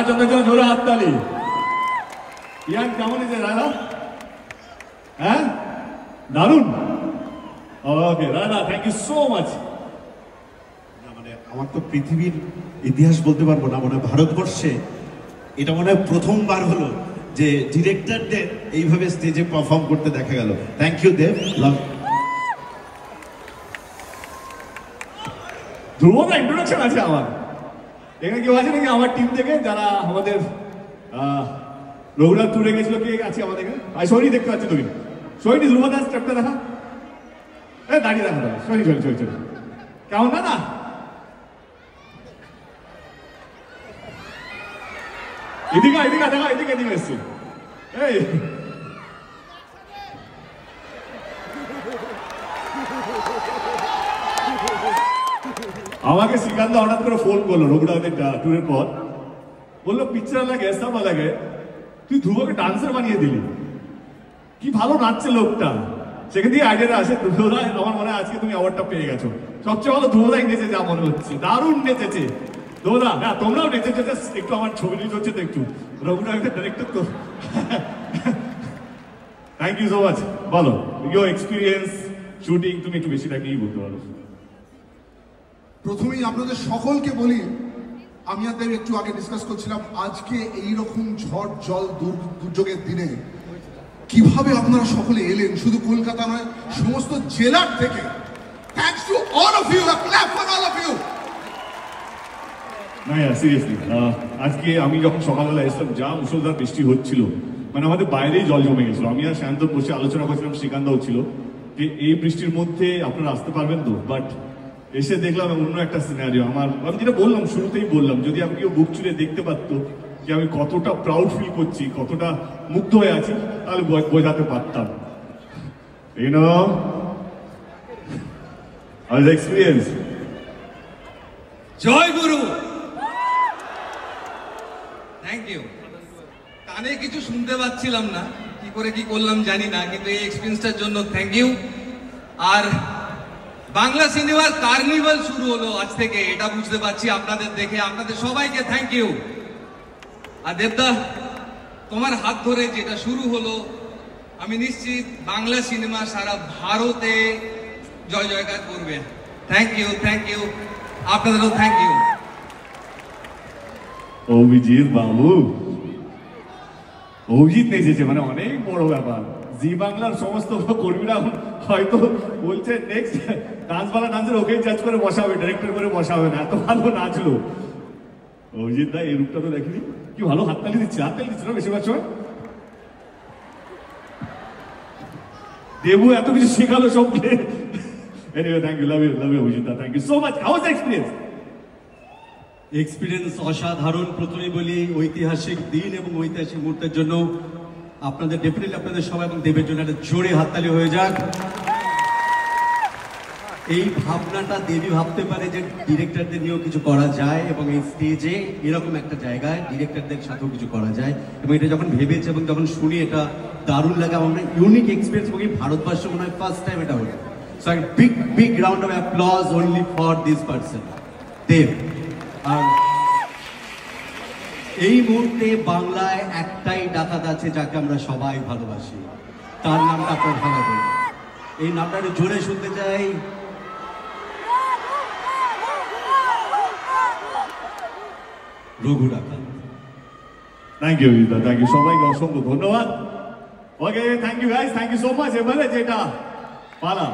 জন্য জোরে হাততালি। ইয়ান কেমন আছে রায়না? হ্যাঁ, দারুণ। Okay Raina, thank you so much. মানে আমার তো পৃথিবীর ইতিহাস বলতে পারবো না, মানে ভারতবর্ষে এটা মনে হয় প্রথমবার হলো যে ডিরেক্টরদের এইভাবে স্টেজে পারফর্ম করতে দেখা গেল। Thank you Dev. ধ্রুবদা ইন্ট্রোডাকশন আছে আমার এখানে। কেউ আছে নাকি আমার টিম থেকে যারা আমাদের রঘুনাথ ট্যুরে গেছিল? কে আছে আমাদের এখানে? সৈনি দেখতে পাচ্ছি তুমি। সৈনি ধ্রুবদা স্টেপটা দেখা, দাঁড়িয়ে দেখা। সরি সরি সরি সরি, কেমন না না? এদিকে এদিকে দেখা, এদিকে এদিকে এসছি। এই আমাকে শ্রীকান্ত হঠাৎ করে ফোন করলো রঘুনাথের ট্যুরের পর, বললো পিকচার লাগে এসামা লাগে, তুই ধ্রুবকে ডান্সার বানিয়ে দিলি, কি ভালো নাচছে লোকটা। সেখান থেকে আইডিয়াটা আসে। ধ্রুবদা আমার মনে হয় আজকে তুমি অ্যাওয়ার্ডটা পেয়ে গেছো। সবচেয়ে ভালো ধ্রুবদাই নেচেছে যা মনে হচ্ছে, দারুণ নেচেছে ধ্রুবদা। না তোমরাও নেচেছো, একটু আমার ছবি রিলিজ হচ্ছে তো একটু। রঘুনাথের ডাইরেক্টর তো। Thank you so much. বলো ইউর এক্সপিরিয়েন্স শুটিং, তুমি একটু বেশি টাইম নিয়েই বলতে পারো। প্রথমেই আপনাদের সকলকে বলি, আমি আর একটু আগে ডিসকাস করছিলাম, আজকে এইরকম ঝড় জল দুর্যোগের দিনে কিভাবে আপনারা সকলে এলেন, শুধু কলকাতা নয় সমস্ত জেলার থেকে। Thanks to all of you, a clap for all of you. না সিরিয়াসলি, আজকে আমি যখন সকালবেলা এসলাম যা মুষলধার বৃষ্টি হচ্ছিল, মানে আমাদের বাইরেই জল জমে গেছিল। আমি আর শান্ত বসে আলোচনা করছিলাম, শ্রীকান্তও ছিল, যে এই বৃষ্টির মধ্যে আপনারা আসতে পারবেন তো। বাট এসে দেখলাম অন্য একটা সিনারিও। আমি যেটা বললাম, শুরুতেই বললাম, যদি আমি কেউ বুক চুলে দেখতে পারতো যে আমি কতটা প্রাউড ফিল করছি, কতটা মুগ্ধ হয়ে আছি, তাহলে বোঝাতে পারতাম। You know, how's the experience? জয় গুরু। Thank you. কানে কিছু শুনতে পাচ্ছিলাম না, কি করে কি করলাম জানি না, কিন্তু এই এক্সপিরিয়েন্সটার জন্য থ্যাংক ইউ। আর বাংলা সিনেমার কার্নিভাল শুরু হলো আজ থেকে, এটা বুঝতে পারছি আপনাদের দেখে। আপনাদের সবাইকে থ্যাংক ইউ। আর দেবদা, তোমার হাত ধরে যেটা শুরু হলো, আমি নিশ্চিত বাংলা সিনেমা সারা ভারতে জয় জয়কার করবে। Thank you, thank you. আপনাদেরও থ্যাংক ইউ। অভিজিৎ বাবু, অভিজিৎ নেচেছে, মানে অনেক বড় ব্যাপার। জি বাংলার সমস্ত কর্মীরা হয়তো বলছে নেক্সট ডান্সওয়ালা ডান্সের ওকে জাজ করে বসাবে, ডাইরেক্টর করে বসাবে না, এত ভালো নাচলো। অভিজিৎ দা এই রূপটা তো দেখিনি, কি ভালো হাততালি দিচ্ছে। হাততালি দিচ্ছে না বেশিরভাগ সময়। দেবু এত কিছু শেখালো সবকে। Anyway, thank you, love you, Abhijit da, thank you so much. How was the experience? Experience অসাধারণ। প্রথমেই বলি, ঐতিহাসিক দিন এবং ঐতিহাসিক মুহূর্তের জন্য আপনাদের ডেফিনেটলি আপনাদের সবাই এবং দেবের জন্য একটা জোরে হাততালি হয়ে যাক। এই ভাবনাটা দেবী ভাবতে পারে যে ডিরেক্টরদের নিয়েও কিছু করা যায়, এবং এই স্টেজে এরকম একটা জায়গায় ডিরেক্টরদের সাথেও কিছু করা যায়, এবং এটা যখন ভেবেছে এবং যখন শুনি এটা দারুণ লাগে। আমার ইউনিক এক্সপিরিয়েন্স, এবং এই ভারতবর্ষে মনে হয় ফার্স্ট টাইম এটা হলো। সো একটা big round of applause only for this person, Dev. আর এই মুহূর্তে বাংলায় একটাই ডাকাত আছে যাকে আমরা সবাই ভালোবাসি, তার নামটা আপনার ভালো। এই নামটা একটু জোরে শুনতে চাই। রঘু ডাকাত। থ্যাংক ইউ অভিজিৎ দা, থ্যাংক ইউ। সবাইকে অসংখ্য ধন্যবাদ। Okay, thank you guys, thank you so much. এবারে যেটা পালা